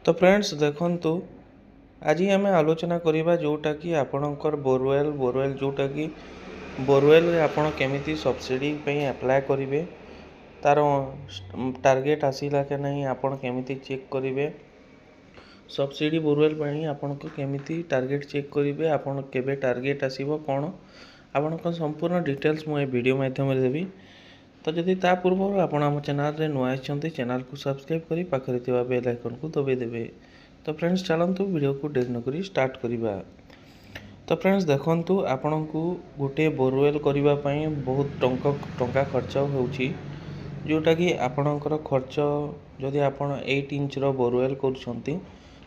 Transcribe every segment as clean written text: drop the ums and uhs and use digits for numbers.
तो फ्रेंड्स देखंतु आज आम आलोचना करवा जोटा कि आपणकर बोरवेल जोटा कि बोरवेल आपण केमिति सब्सिडी अप्लाई करेंगे तार टार्गेट आसला कि नहीं आपण केमिति चेक करेंगे सब्सिडी बोरवेल आपण केमिति टार्गेट चेक करेंगे आपण केबे टार्गेट आसीबो कौन आपण संपूर्ण डिटेल्स मुझे वीडियो माध्यम देवी। तो जदि ता पूर्व आपण आम चैनल रे नुआ आइछन्ती चैनल को सब्सक्राइब करी पाखरे थिबा बेल आइकन को दबाई देबे। तो फ्रेंड्स चलतु वीडियो को डेरी न करी स्टार्ट करिबा। तो फ्रेंड्स देखंतु आपण को गोटे बोरवेल करिबा पई बहुत टंका खर्च होउची जोटा कि आपणकर खर्च जदि आपण 8 इंच रो बोरवेल करछन्ती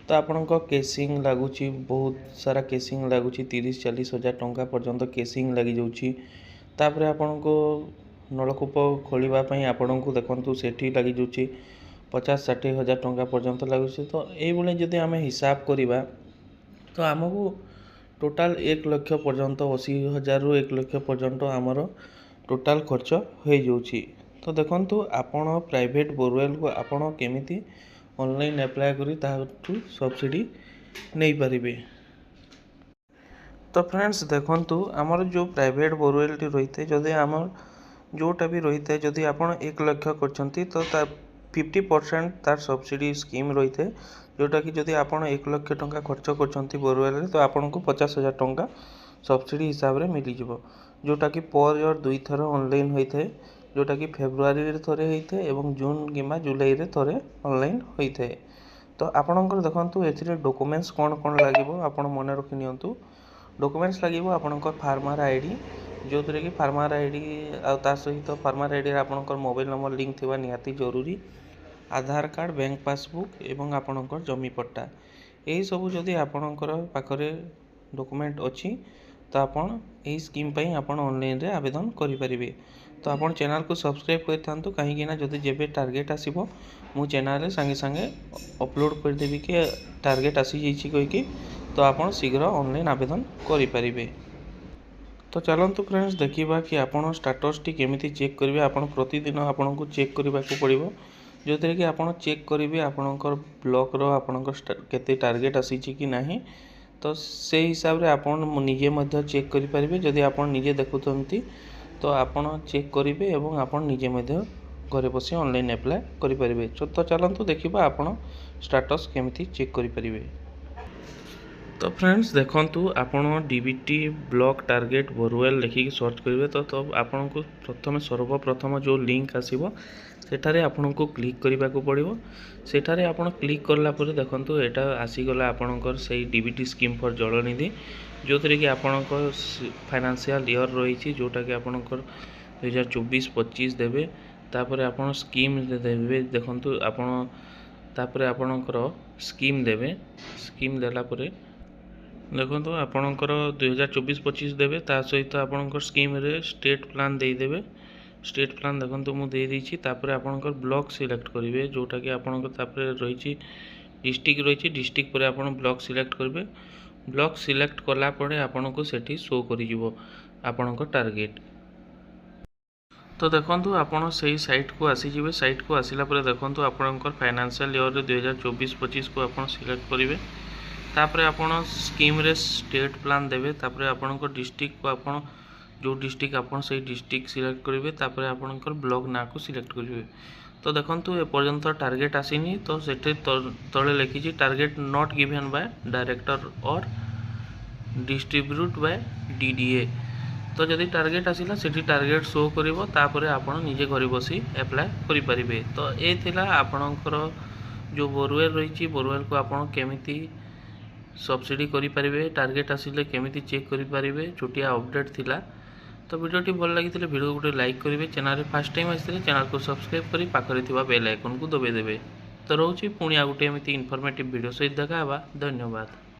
तो आपणक केसिंग लागुची बहुत सारा केसिंग लागुची 30-40 हजार टंका पर्यंत केसिंग लागि जाउची। तापर आपणको नलकूप खोलवाई आपण को देखु सेठी लगी जाऊँगी 50-60 हजार टंका पर्यंत लगुच। तो ये जदि आम हिसाब करवा तो आमको टोटाल 1 लाख पर्यंत 80,000 रु 1 लाख पर्यंत आमर टोटाल खर्च हो जाऊँगी। तो देखंतु आपण प्राइवेट बोरवेल को आपण केमिति ऑनलाइन अप्लाई करी ताठू सब्सिडी नहीं पारिबे। तो फ्रेंड्स देखंतु आमर जो प्राइवेट बोरवेल रही है जदि आमर जोटा भी रही है जदि आप 1 लाख करछन्ती तो तार 50% तार सब्सिडी स्कीम रही है जोटा कि जदि आप 1 लाख टंका खर्च करछन्ती बोरवेल तो आपन को 50,000 टंका सब्सिडी हिसाब रे मिली जिवो जोटा कि पर ईयर 2 थर ऑनलाइन होता है जोटा कि फेब्रुआरी रे थरे होता है एवं जून किंबा जुलाई रे थरे ऑनलाइन होता है। तो आपणकर देखंतु एथिरे डॉक्यूमेंट्स कौन कौन लागिवो आपण मने रखि नियंतु। डॉक्यूमेंट्स लागिवो आपणकर फार्मर आईडी जो थरे कि फार्मर आईडी आ सहित फार्मर आईडी आपणकर मोबाइल नंबर लिंक थिबा निहाती जरूरी आधार कार्ड बैंक पासबुक एवं आपणकर जमी पट्टा यही सब जदि आपणकर पाखरे डॉक्यूमेंट अछि तो आपण एही स्कीम पई आपण ऑनलाइन रे आवेदन करि परिबे। तो आपण चैनल को सब्सक्राइब कर थांतु कहीं ना जदि जेबे टार्गेट आसीबो मु चैनल रे संगे संगे अपलोड कर देबी कि टार्गेट आसी जाइछि कहि कि तो आपण शीघ्र ऑनलाइन आवेदन करि परिबे। तो चलतु फ्रेंड्स देखा कि आपण स्टाटस टी केमिति चेक करेंगे आपण प्रतिदिन आपण को चेक करने को पड़ो जो थे कि आपण चेक करेंगे आपणकर ब्लॉक रो आपणकर केते टार्गेट आसी कि नहीं। तो से हिसाब रे आपण निजे मध्य चेक करि परिबे जदि आपण निजे देखुथंती तो आपण चेक करेंगे एवं आपण निजे मध्य घरे बसी ऑनलाइन अप्लाई करि परिबे। तो चलतु देखा आपण स्टाटस केमिति चेक करि परिबे। तो फ्रेंड्स देखंतु आपण डीबीटी ब्लॉक टार्गेट बोरवेल लिखिक सर्च करेंगे तो आपन को सर्वप्रथम जो लिंक आसीबो सेठारे आपन को क्लिक करने को पड़ो। सेठारे आपन क्लिक करला पर देखंतु एटा आसीगला आपनकर से डीबीटी स्कीम फॉर जल निधि जो थे कि आपनकर फाइनेंशियल ईयर रही जोटा कि आपनकर 2024-25 देवे तापर आपन स्कीम देवे देखंतु आपन तापर आपनकर स्कीम देवे स्कीम देला परे देखो आपणकर 2024-25 देवे ता सहित आपणकर स्कीम रे स्टेट प्लान दे देवे। स्टेट प्लान देखो मुझे दे देछि तापर आपणकर ब्लॉक सिलेक्ट करेंगे जोटा कि आपणकर तापर रही डिस्ट्रिक्ट रही डिस्ट्रिक्ट पर आपन ब्लॉक सिलेक्ट करेंगे। ब्लॉक सिलेक्ट कला पड़े आपन को सेठी शो करिवो आपणकर टार्गेट। तो देखंतु आपण सही साइट को आसीजिवे साइट को आसिला पर देखंतु आपणकर फाइनेंशियल ईयर 2024-25 को आपन सिलेक्ट करेंगे तापर आपण स्कीम रे स्टेट प्लान देवे तापर आपण को डिस्ट्रिक्ट को आपण जो डिस्ट्रिक्ट आपण से डिस्ट्रिक्ट सिलेक्ट करेंगे तापर आपण ब्लॉक ना को सिलेक्ट करेंगे। तो देखंतु ए पर्यंत टार्गेट आसीनी तो सेठे तळे लिखिछि target not given by director और डिस्ट्रीब्यूट बाय डीडीए। तो जदि टार्गेट आसिला सेठी टार्गेट शो करिवो तापर आपण निजे घरे बसी अप्लाई करि परिबे। तो ए थिला आपणकर जो बोरवेल रही बोरवेल को आपण केमिति सब्सिडी करि परिबे टार्गेट आसिले केमिति चेक करि परिबे छोटिया अपडेट थिला। तो वीडियोटी भल लगी वीडियो गोटे लाइक करेंगे चैनल रे फर्स्ट टाइम आसते चैनल को सब्सक्राइब करी पाखरे थिबा बेल आइकन को दबाई देबे। तो रोची पुणी आ गोटे एमिति इनफॉर्मेटिव वीडियो सहित देखा। धन्यवाद।